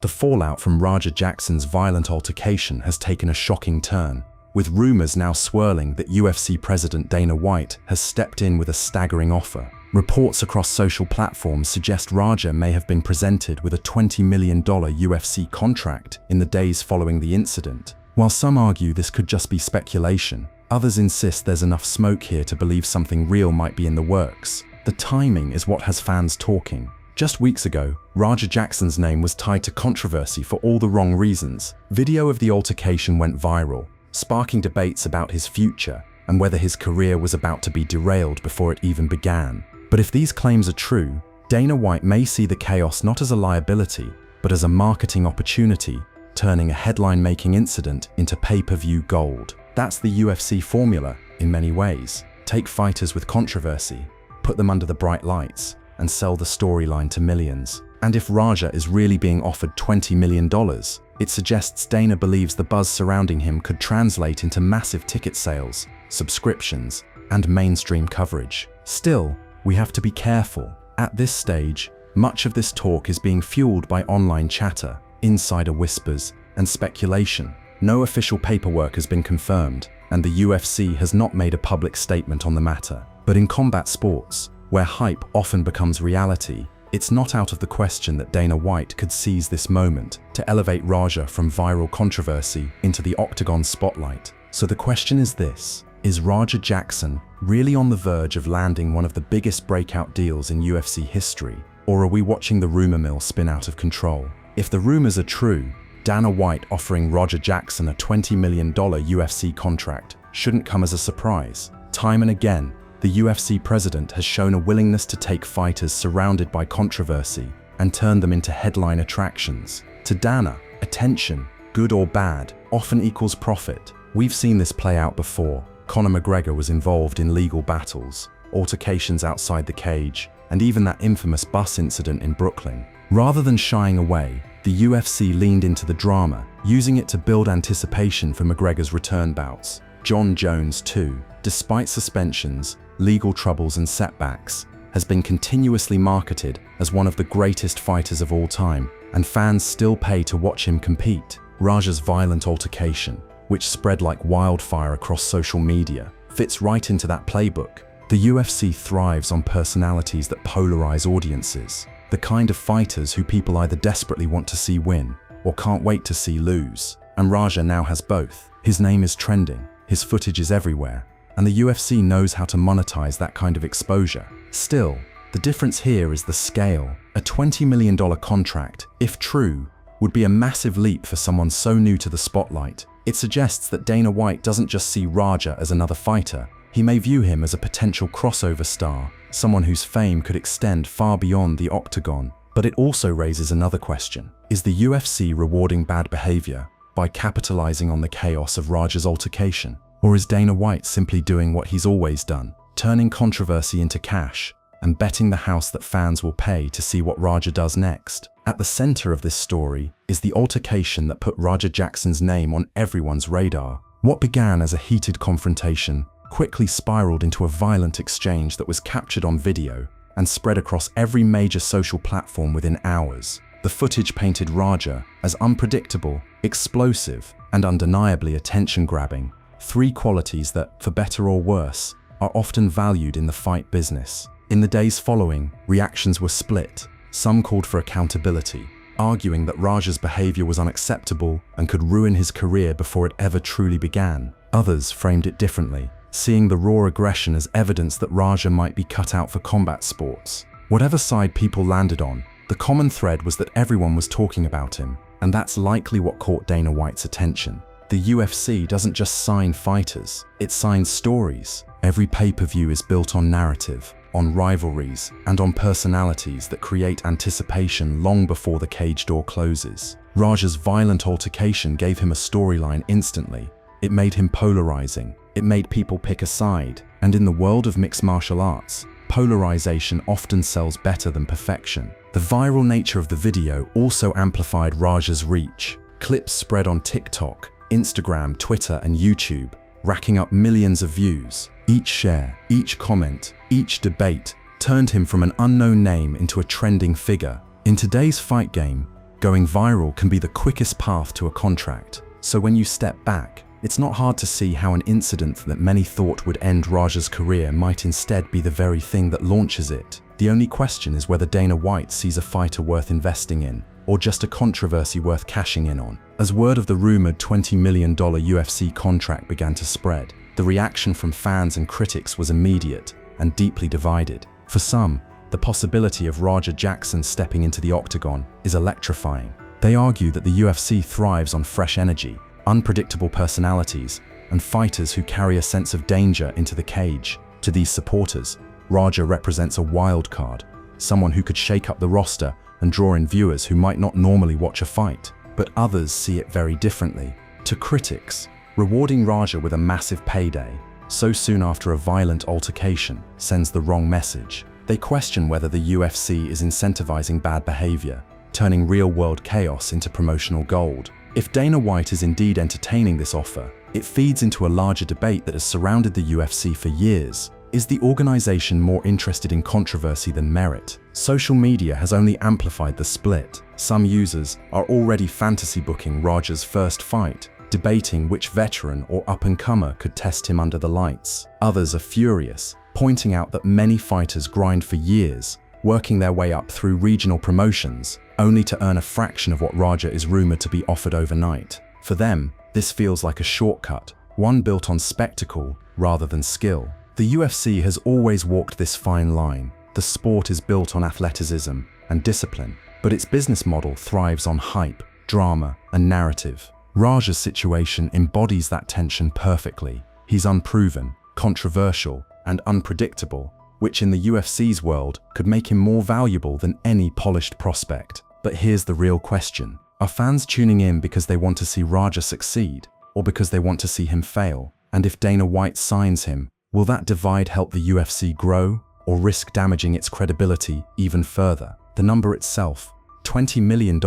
The fallout from Raja Jackson's violent altercation has taken a shocking turn, with rumors now swirling that UFC President Dana White has stepped in with a staggering offer. Reports across social platforms suggest Raja may have been presented with a $20 million UFC contract in the days following the incident. While some argue this could just be speculation, others insist there's enough smoke here to believe something real might be in the works. The timing is what has fans talking. Just weeks ago, Raja Jackson's name was tied to controversy for all the wrong reasons. Video of the altercation went viral, sparking debates about his future and whether his career was about to be derailed before it even began. But if these claims are true, Dana White may see the chaos not as a liability, but as a marketing opportunity, turning a headline-making incident into pay-per-view gold. That's the UFC formula, in many ways. Take fighters with controversy, put them under the bright lights, and sell the storyline to millions. And if Raja is really being offered $20 million, it suggests Dana believes the buzz surrounding him could translate into massive ticket sales, subscriptions, and mainstream coverage. Still, we have to be careful. At this stage, much of this talk is being fueled by online chatter, insider whispers, and speculation. No official paperwork has been confirmed, and the UFC has not made a public statement on the matter. But in combat sports, where hype often becomes reality, it's not out of the question that Dana White could seize this moment to elevate Raja from viral controversy into the octagon spotlight. So the question is this: is Raja Jackson really on the verge of landing one of the biggest breakout deals in UFC history, or are we watching the rumor mill spin out of control? If the rumors are true, Dana White offering Raja Jackson a $20 million UFC contract shouldn't come as a surprise. Time and again, the UFC president has shown a willingness to take fighters surrounded by controversy and turn them into headline attractions. To Dana, attention, good or bad, often equals profit. We've seen this play out before. Conor McGregor was involved in legal battles, altercations outside the cage, and even that infamous bus incident in Brooklyn. Rather than shying away, the UFC leaned into the drama, using it to build anticipation for McGregor's return bouts. Jon Jones, too, despite suspensions, legal troubles and setbacks, has been continuously marketed as one of the greatest fighters of all time, and fans still pay to watch him compete. Raja's violent altercation, which spread like wildfire across social media, fits right into that playbook. The UFC thrives on personalities that polarize audiences, the kind of fighters who people either desperately want to see win or can't wait to see lose. And Raja now has both. His name is trending, his footage is everywhere, and the UFC knows how to monetize that kind of exposure. Still, the difference here is the scale. A $20 million contract, if true, would be a massive leap for someone so new to the spotlight. It suggests that Dana White doesn't just see Raja as another fighter. He may view him as a potential crossover star, someone whose fame could extend far beyond the octagon. But it also raises another question. Is the UFC rewarding bad behavior by capitalizing on the chaos of Raja's altercation? Or is Dana White simply doing what he's always done, turning controversy into cash and betting the house that fans will pay to see what Raja does next? At the center of this story is the altercation that put Raja Jackson's name on everyone's radar. What began as a heated confrontation quickly spiraled into a violent exchange that was captured on video and spread across every major social platform within hours. The footage painted Raja as unpredictable, explosive, and undeniably attention-grabbing, three qualities that, for better or worse, are often valued in the fight business. In the days following, reactions were split. Some called for accountability, arguing that Raja's behavior was unacceptable and could ruin his career before it ever truly began. Others framed it differently, seeing the raw aggression as evidence that Raja might be cut out for combat sports. Whatever side people landed on, the common thread was that everyone was talking about him, and that's likely what caught Dana White's attention. The UFC doesn't just sign fighters, it signs stories. Every pay-per-view is built on narrative, on rivalries, and on personalities that create anticipation long before the cage door closes. Raja's violent altercation gave him a storyline instantly. It made him polarizing. It made people pick a side. And in the world of mixed martial arts, polarization often sells better than perfection. The viral nature of the video also amplified Raja's reach. Clips spread on TikTok, Instagram, Twitter, and YouTube, racking up millions of views. Each share, each comment, each debate turned him from an unknown name into a trending figure. In today's fight game, Going viral can be the quickest path to a contract. So when you step back, it's not hard to see how an incident that many thought would end Raja's career might instead be the very thing that launches it. The only question is whether Dana White sees a fighter worth investing in, or just a controversy worth cashing in on. As word of the rumored $20 million UFC contract began to spread, the reaction from fans and critics was immediate and deeply divided. For some, the possibility of Raja Jackson stepping into the octagon is electrifying. They argue that the UFC thrives on fresh energy, unpredictable personalities, and fighters who carry a sense of danger into the cage. To these supporters, Raja represents a wild card, someone who could shake up the roster and draw in viewers who might not normally watch a fight. But others see it very differently. To critics, rewarding Raja with a massive payday so soon after a violent altercation sends the wrong message. They question whether the UFC is incentivizing bad behavior, turning real-world chaos into promotional gold. If Dana White is indeed entertaining this offer, it feeds into a larger debate that has surrounded the UFC for years. Is the organization more interested in controversy than merit? Social media has only amplified the split. Some users are already fantasy booking Raja's first fight, debating which veteran or up-and-comer could test him under the lights. Others are furious, pointing out that many fighters grind for years, working their way up through regional promotions, only to earn a fraction of what Raja is rumored to be offered overnight. For them, this feels like a shortcut, one built on spectacle rather than skill. The UFC has always walked this fine line. The sport is built on athleticism and discipline, but its business model thrives on hype, drama, and narrative. Raja's situation embodies that tension perfectly. He's unproven, controversial, and unpredictable, which in the UFC's world could make him more valuable than any polished prospect. But here's the real question. Are fans tuning in because they want to see Raja succeed, or because they want to see him fail? And if Dana White signs him, will that divide help the UFC grow, or risk damaging its credibility even further? The number itself, $20 million,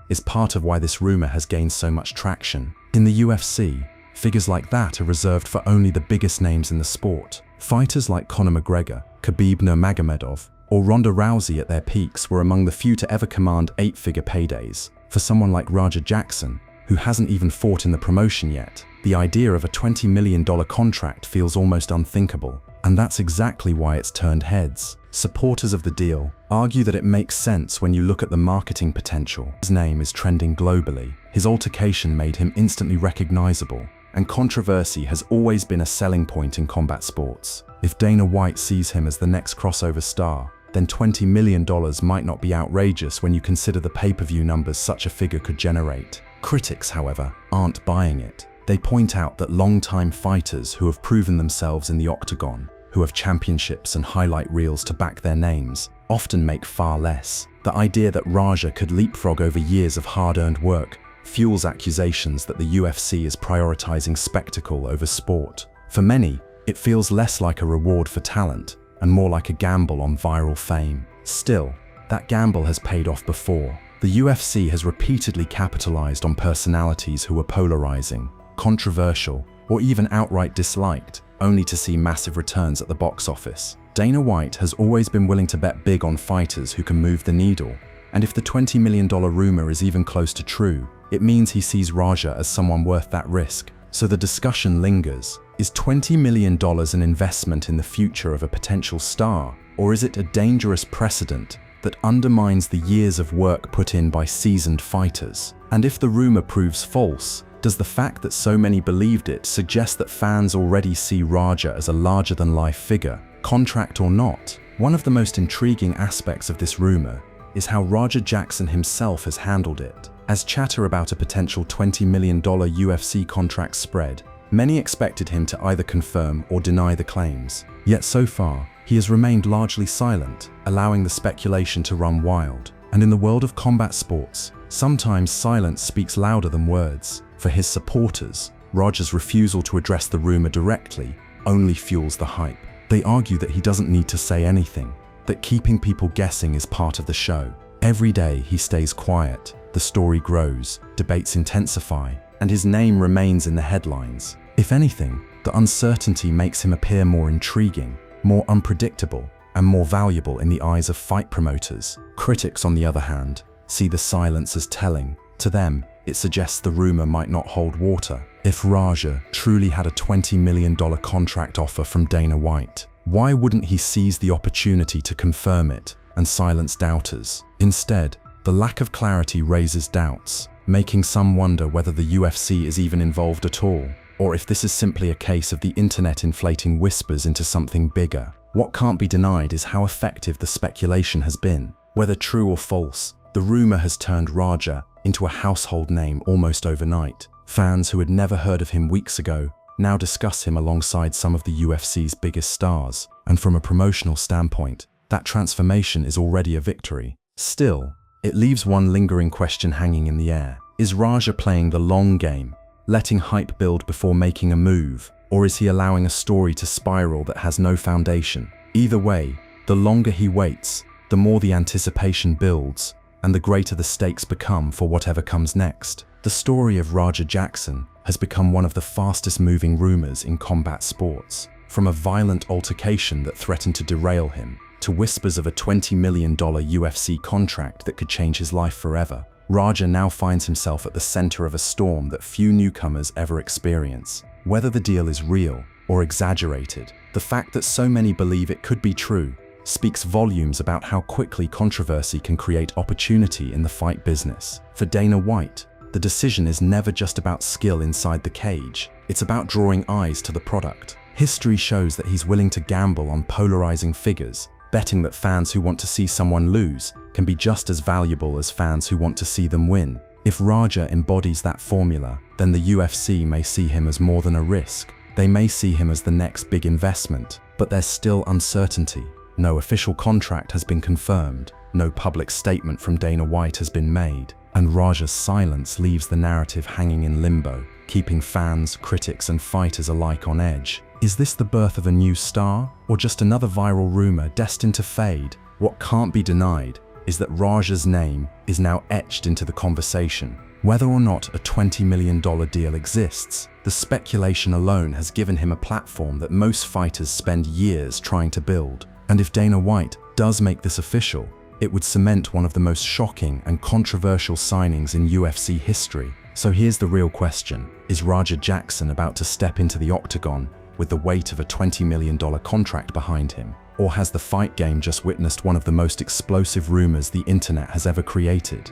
is part of why this rumor has gained so much traction. In the UFC, figures like that are reserved for only the biggest names in the sport. Fighters like Conor McGregor, Khabib Nurmagomedov, or Ronda Rousey at their peaks were among the few to ever command 8-figure paydays. For someone like Raja Jackson, who hasn't even fought in the promotion yet, the idea of a $20 million contract feels almost unthinkable. And that's exactly why it's turned heads. Supporters of the deal argue that it makes sense when you look at the marketing potential. His name is trending globally. His altercation made him instantly recognizable, and controversy has always been a selling point in combat sports. If Dana White sees him as the next crossover star, then $20 million might not be outrageous when you consider the pay-per-view numbers such a figure could generate. Critics, however, aren't buying it. They point out that long-time fighters who have proven themselves in the octagon, who have championships and highlight reels to back their names, often make far less. The idea that Raja could leapfrog over years of hard-earned work fuels accusations that the UFC is prioritizing spectacle over sport. For many, it feels less like a reward for talent and more like a gamble on viral fame. Still, that gamble has paid off before. The UFC has repeatedly capitalized on personalities who are polarizing, controversial, or even outright disliked, only to see massive returns at the box office. Dana White has always been willing to bet big on fighters who can move the needle, and if the $20 million rumor is even close to true, it means he sees Raja as someone worth that risk. So the discussion lingers. Is $20 million an investment in the future of a potential star, or is it a dangerous precedent that undermines the years of work put in by seasoned fighters? And if the rumor proves false, does the fact that so many believed it suggest that fans already see Raja as a larger-than-life figure, contract or not? One of the most intriguing aspects of this rumor is how Raja Jackson himself has handled it. As chatter about a potential $20 million UFC contract spread, many expected him to either confirm or deny the claims. Yet so far, he has remained largely silent, allowing the speculation to run wild. And in the world of combat sports, sometimes silence speaks louder than words. For his supporters, Raja's refusal to address the rumor directly only fuels the hype. They argue that he doesn't need to say anything, that keeping people guessing is part of the show. Every day he stays quiet, the story grows, debates intensify, and his name remains in the headlines. If anything, the uncertainty makes him appear more intriguing, more unpredictable, and more valuable in the eyes of fight promoters. Critics, on the other hand, see the silence as telling. To them, it suggests the rumor might not hold water. If Raja truly had a $20 million contract offer from Dana White, why wouldn't he seize the opportunity to confirm it and silence doubters? Instead, the lack of clarity raises doubts, making some wonder whether the UFC is even involved at all, or if this is simply a case of the internet inflating whispers into something bigger. What can't be denied is how effective the speculation has been. Whether true or false, the rumor has turned Raja into a household name almost overnight. Fans who had never heard of him weeks ago now discuss him alongside some of the UFC's biggest stars, and from a promotional standpoint, that transformation is already a victory. Still, it leaves one lingering question hanging in the air. Is Raja playing the long game, letting hype build before making a move, or is he allowing a story to spiral that has no foundation? Either way, the longer he waits, the more the anticipation builds, and the greater the stakes become for whatever comes next. The story of Raja Jackson has become one of the fastest moving rumors in combat sports. From a violent altercation that threatened to derail him, to whispers of a $20 million UFC contract that could change his life forever, Raja now finds himself at the center of a storm that few newcomers ever experience. Whether the deal is real or exaggerated, the fact that so many believe it could be true speaks volumes about how quickly controversy can create opportunity in the fight business. For Dana White, the decision is never just about skill inside the cage, it's about drawing eyes to the product. History shows that he's willing to gamble on polarizing figures, betting that fans who want to see someone lose can be just as valuable as fans who want to see them win. If Raja embodies that formula, then the UFC may see him as more than a risk. They may see him as the next big investment, but there's still uncertainty. No official contract has been confirmed, no public statement from Dana White has been made, and Raja's silence leaves the narrative hanging in limbo, keeping fans, critics, and fighters alike on edge. Is this the birth of a new star, or just another viral rumor destined to fade? What can't be denied is that Raja's name is now etched into the conversation. Whether or not a $20 million deal exists, the speculation alone has given him a platform that most fighters spend years trying to build. And if Dana White does make this official, it would cement one of the most shocking and controversial signings in UFC history. So here's the real question. Is Raja Jackson about to step into the octagon with the weight of a $20 million contract behind him? Or has the fight game just witnessed one of the most explosive rumors the internet has ever created?